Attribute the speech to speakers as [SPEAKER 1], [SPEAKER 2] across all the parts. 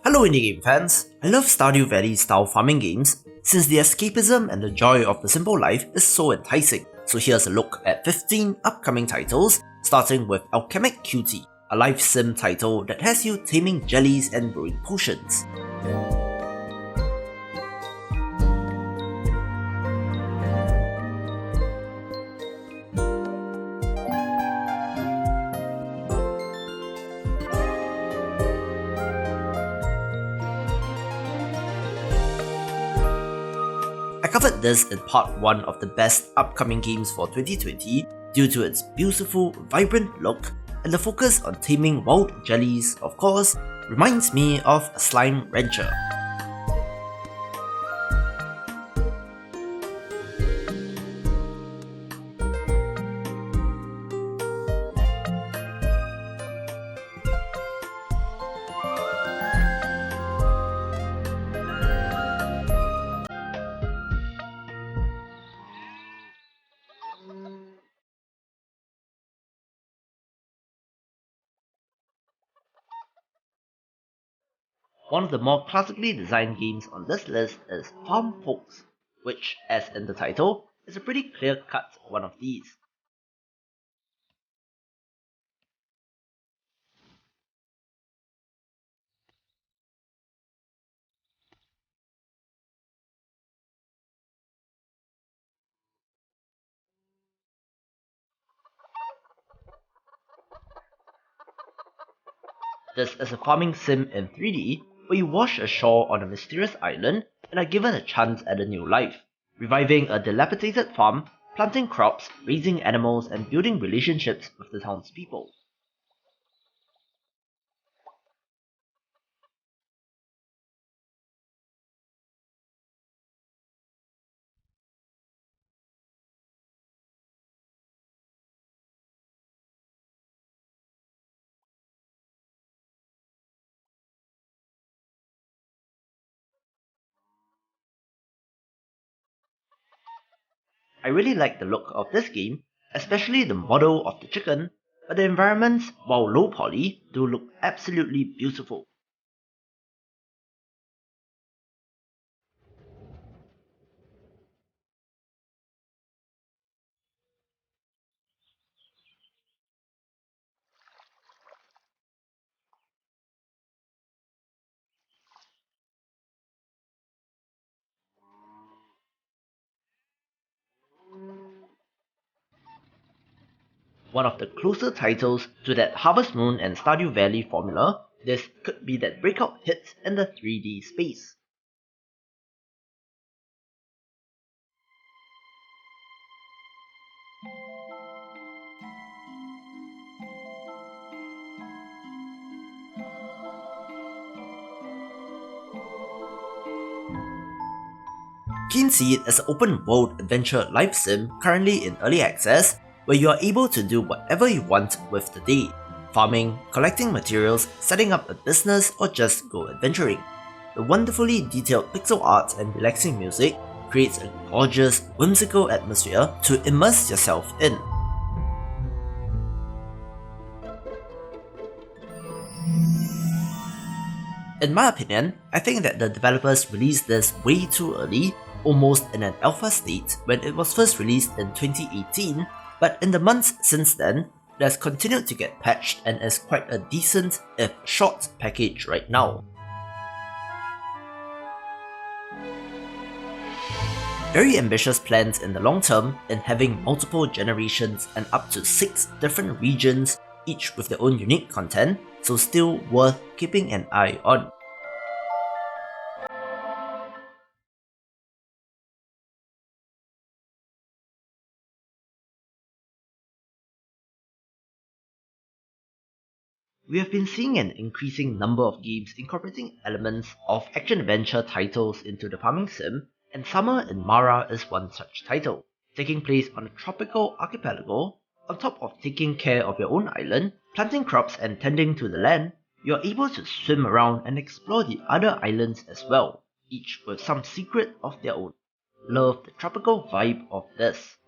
[SPEAKER 1] Hello indie game fans! I love Stardew Valley style farming games since the escapism and the joy of the simple life is so enticing. So here's a look at 15 upcoming titles, starting with Alchemic Cutie, a life sim title that has you taming jellies and brewing potions. I covered this in part 1 of the best upcoming games for 2020 due to its beautiful, vibrant look, and the focus on taming wild jellies, of course, reminds me of Slime Rancher. One of the more classically designed games on this list is Farm Folks, which, as in the title, is a pretty clear-cut one of these. This is a farming sim in 3D where you wash ashore on a mysterious island and are given a chance at a new life, reviving a dilapidated farm, planting crops, raising animals, and building relationships with the townspeople. I really like the look of this game, especially the model of the chicken, but the environments, while low poly, do look absolutely beautiful. One of the closer titles to that Harvest Moon and Stardew Valley formula, this could be that breakout hit in the 3D space. Keen Seed is an open world adventure life sim currently in early access, where you are able to do whatever you want with the day: farming, collecting materials, setting up a business, or just go adventuring. The wonderfully detailed pixel art and relaxing music creates a gorgeous, whimsical atmosphere to immerse yourself in. In my opinion, I think that the developers released this way too early, almost in an alpha state when it was first released in 2018, but in the months since then, it has continued to get patched and is quite a decent, if short, package right now. Very ambitious plans in the long term in having multiple generations and up to 6 different regions, each with their own unique content, so still worth keeping an eye on. We have been seeing an increasing number of games incorporating elements of action-adventure titles into the farming sim, and Summer in Mara is one such title. Taking place on a tropical archipelago, on top of taking care of your own island, planting crops and tending to the land, you are able to swim around and explore the other islands as well, each with some secret of their own. Love the tropical vibe of this.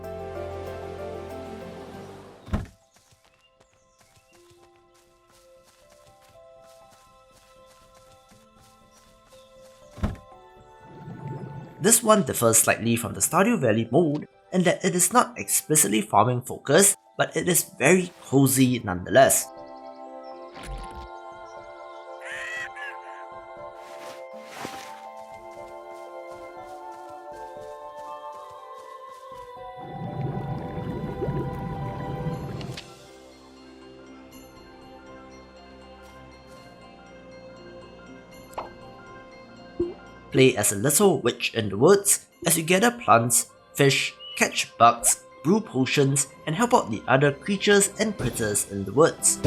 [SPEAKER 1] This one differs slightly from the Stardew Valley mode in that it is not explicitly farming focused, but it is very cozy nonetheless. Play as a little witch in the woods as you gather plants, fish, catch bugs, brew potions, and help out the other creatures and critters in the woods.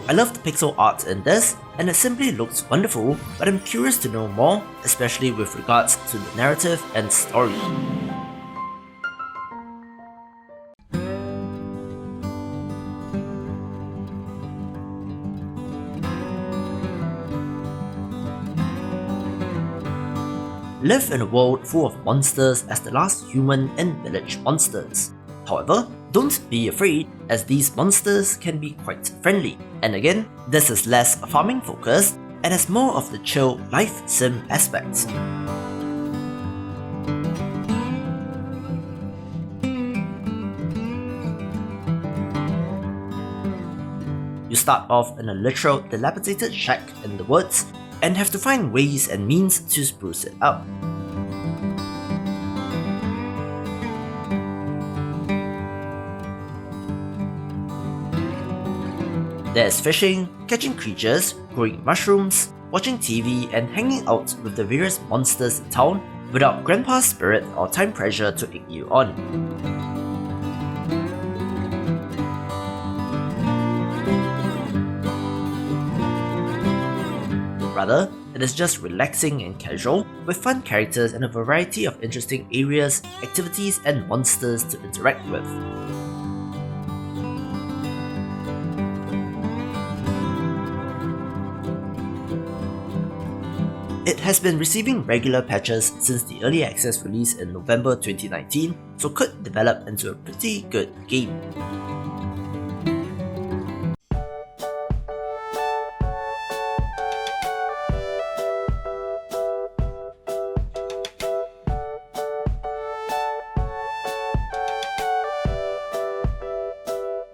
[SPEAKER 1] I love the pixel art in this, and it simply looks wonderful, but I'm curious to know more, especially with regards to the narrative and story. Live in a world full of monsters as the last human and village monsters. However, don't be afraid, as these monsters can be quite friendly. And again, this is less farming focused and has more of the chill life sim aspects. You start off in a literal dilapidated shack in the woods and have to find ways and means to spruce it up. There's fishing, catching creatures, growing mushrooms, watching TV, and hanging out with the various monsters in town without Grandpa's spirit or time pressure to egg you on. Rather, it is just relaxing and casual, with fun characters and a variety of interesting areas, activities, and monsters to interact with. It has been receiving regular patches since the early access release in November 2019, so could develop into a pretty good game.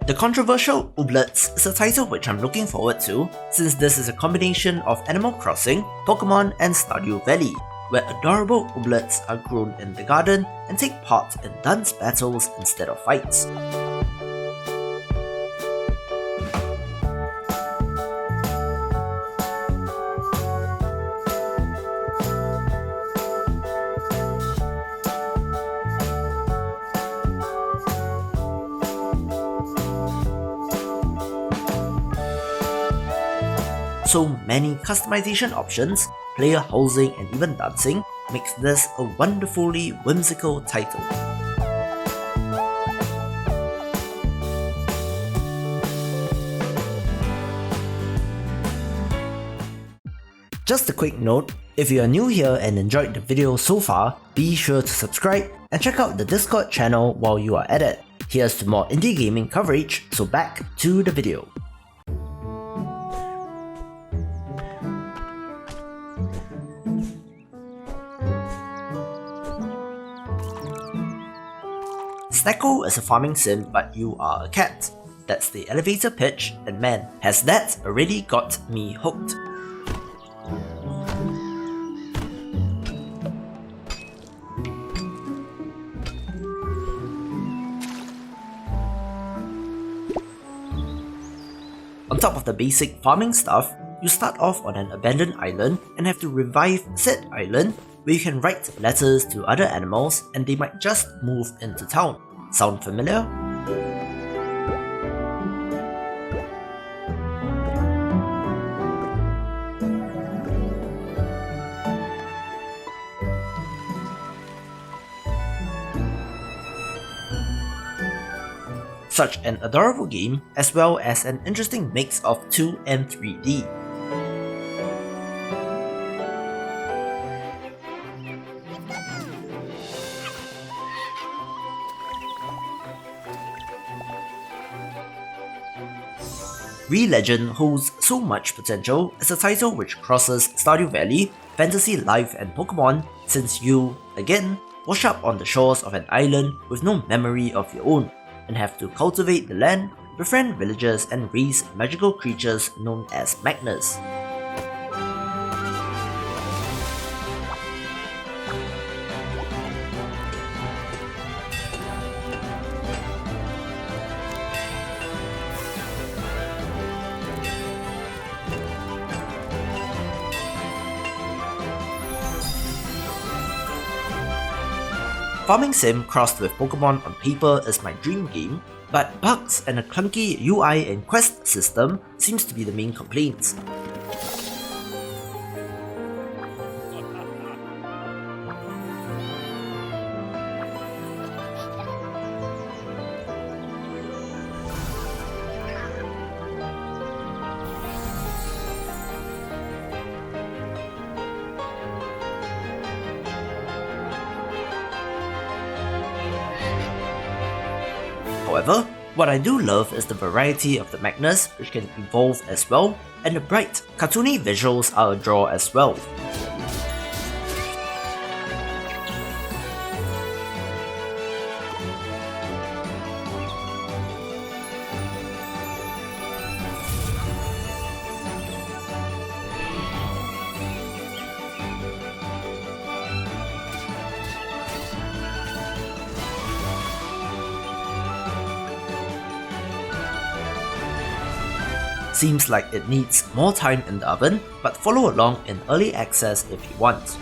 [SPEAKER 1] The controversial Ooblets is a title which I'm looking forward to, since this is a combination of Animal Crossing, Pokemon, and Stardew Valley, where adorable Ooblets are grown in the garden and take part in dance battles instead of fights. So many customization options, player housing, and even dancing makes this a wonderfully whimsical title. Just a quick note, if you are new here and enjoyed the video so far, be sure to subscribe and check out the Discord channel while you are at it. Here's to more indie gaming coverage, so back to the video. Snacko is a farming sim, but you are a cat. That's the elevator pitch, and man, has that already got me hooked. On top of the basic farming stuff, you start off on an abandoned island and have to revive said island, where you can write letters to other animals and they might just move into town. Sound familiar? Such an adorable game, as well as an interesting mix of 2 and 3D. Re-Legend holds so much potential as a title which crosses Stardew Valley, fantasy life and Pokemon, since you, again, wash up on the shores of an island with no memory of your own, and have to cultivate the land, befriend villagers and raise magical creatures known as Magnus. Farming Sim crossed with Pokemon on paper is my dream game, but bugs and a clunky UI and quest system seems to be the main complaints. However, what I do love is the variety of the Magnus, which can evolve as well, and the bright, cartoony visuals are a draw as well. Seems like it needs more time in the oven, but follow along in early access if you want.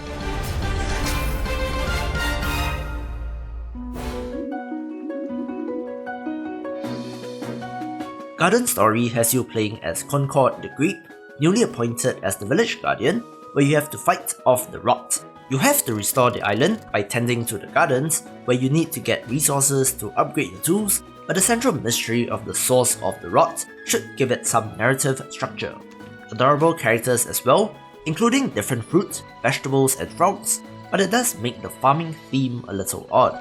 [SPEAKER 1] Garden Story has you playing as Concord the Grape, newly appointed as the village guardian, where you have to fight off the rot. You have to restore the island by tending to the gardens, where you need to get resources to upgrade your tools, but the central mystery of the source of the rot should give it some narrative structure. Adorable characters as well, including different fruit, vegetables and frogs, but it does make the farming theme a little odd.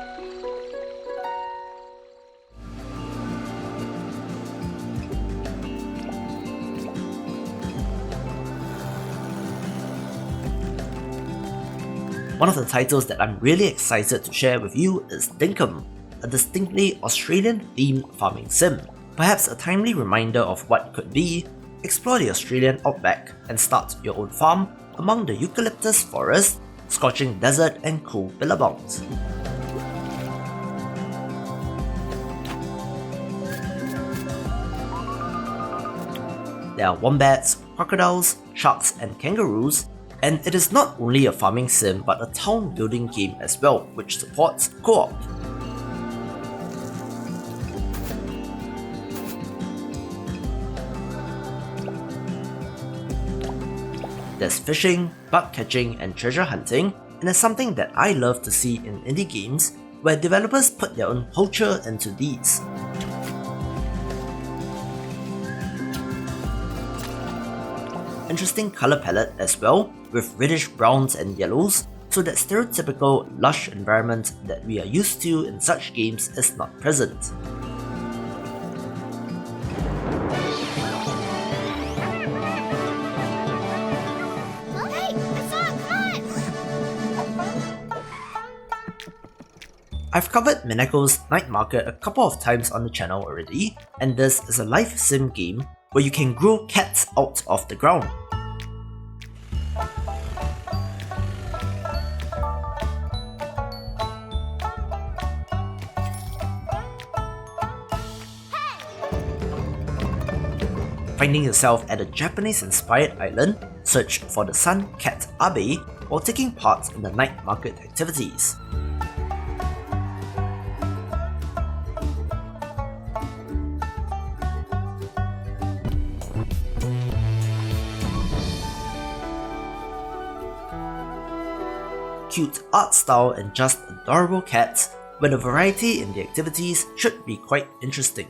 [SPEAKER 1] One of the titles that I'm really excited to share with you is Dinkum, a distinctly Australian-themed farming sim. Perhaps a timely reminder of what could be, explore the Australian outback and start your own farm among the eucalyptus forest, scorching desert and cool billabongs. There are wombats, crocodiles, sharks and kangaroos, and it is not only a farming sim but a town building game as well, which supports co-op. There's fishing, bug catching and treasure hunting, and it's something that I love to see in indie games, where developers put their own culture into these. Interesting colour palette as well, with reddish browns and yellows, so that stereotypical lush environment that we are used to in such games is not present. I've covered Mineko's Night Market a couple of times on the channel already, and this is a life sim game where you can grow cats out of the ground. Finding yourself at a Japanese-inspired island, search for the sun cat Abe while taking part in the night market activities. Cute art style and just adorable cats, but the variety in the activities should be quite interesting.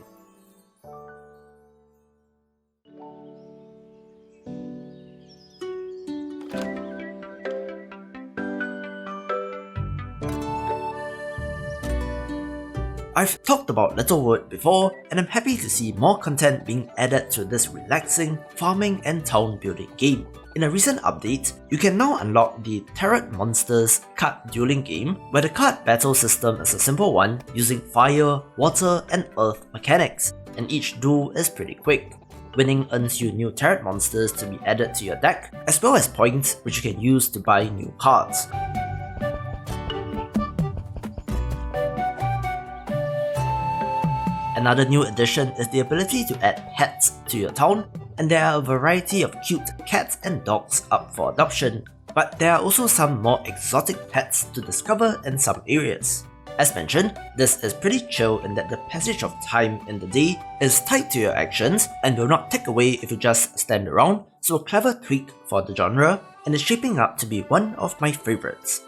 [SPEAKER 1] I've talked about Littlewood before, and I'm happy to see more content being added to this relaxing farming and town building game. In a recent update, you can now unlock the Tarot Monsters card dueling game, where the card battle system is a simple one using fire, water, and earth mechanics, and each duel is pretty quick. Winning earns you new Tarot Monsters to be added to your deck, as well as points which you can use to buy new cards. Another new addition is the ability to add pets to your town, and there are a variety of cute cats and dogs up for adoption, but there are also some more exotic pets to discover in some areas. As mentioned, this is pretty chill in that the passage of time in the day is tied to your actions and will not take away if you just stand around, so a clever tweak for the genre, and is shaping up to be one of my favorites.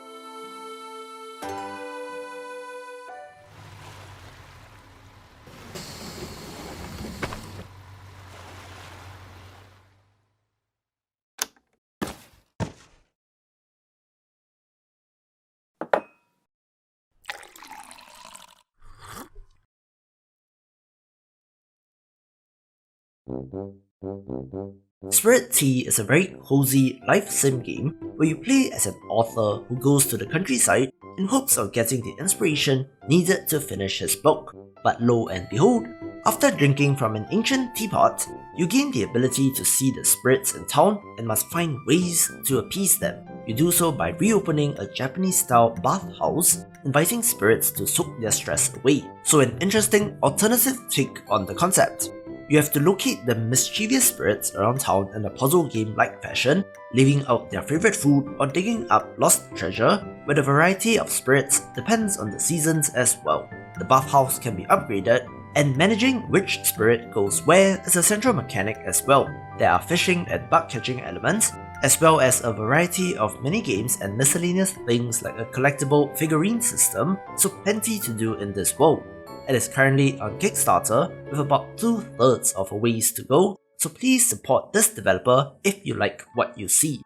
[SPEAKER 1] Spirit Tea is a very cozy life sim game where you play as an author who goes to the countryside in hopes of getting the inspiration needed to finish his book. But lo and behold, after drinking from an ancient teapot, you gain the ability to see the spirits in town and must find ways to appease them. You do so by reopening a Japanese-style bathhouse, inviting spirits to soak their stress away. So an interesting alternative take on the concept. You have to locate the mischievous spirits around town in a puzzle game-like fashion, leaving out their favorite food or digging up lost treasure, where the variety of spirits depends on the seasons as well. The bathhouse can be upgraded, and managing which spirit goes where is a central mechanic as well. There are fishing and bug-catching elements, as well as a variety of mini-games and miscellaneous things like a collectible figurine system, so plenty to do in this world. It is currently on Kickstarter with about 2/3 of a ways to go, so please support this developer if you like what you see.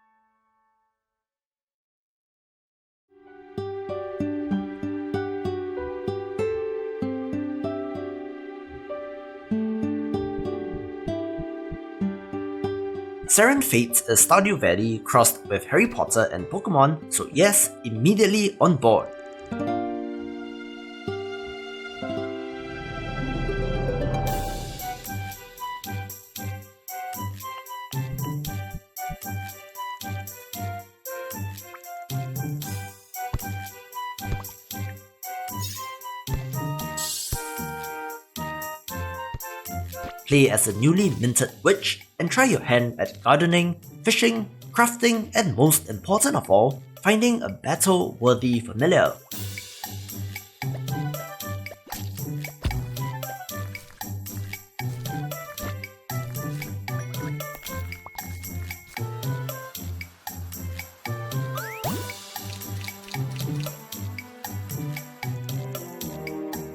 [SPEAKER 1] Seren Fates is Stardew Valley crossed with Harry Potter and Pokemon, so yes, immediately on board. Play as a newly minted witch and try your hand at gardening, fishing, crafting, and most important of all, finding a battle-worthy familiar.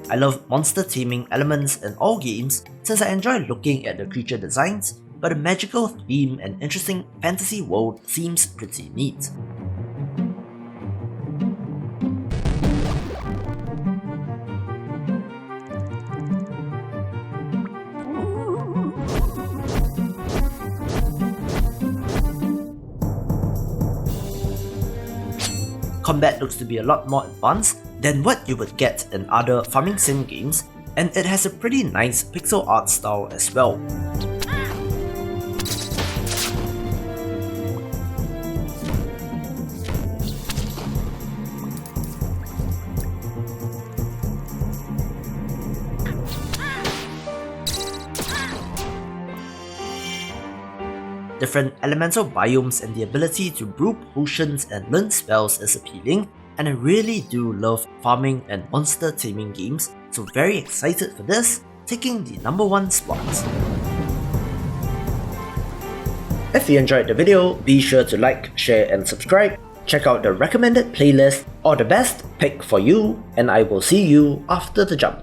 [SPEAKER 1] I love monster taming elements in all games since I enjoy looking at the creature designs, but the magical theme and interesting fantasy world seems pretty neat. Combat looks to be a lot more advanced than what you would get in other farming sim games, and it has a pretty nice pixel art style as well. Different elemental biomes and the ability to brew potions and learn spells is appealing, and I really do love farming and monster taming games, so very excited for this, taking the #1 spot. If you enjoyed the video, be sure to like, share and subscribe, check out the recommended playlist or the best pick for you, and I will see you after the jump.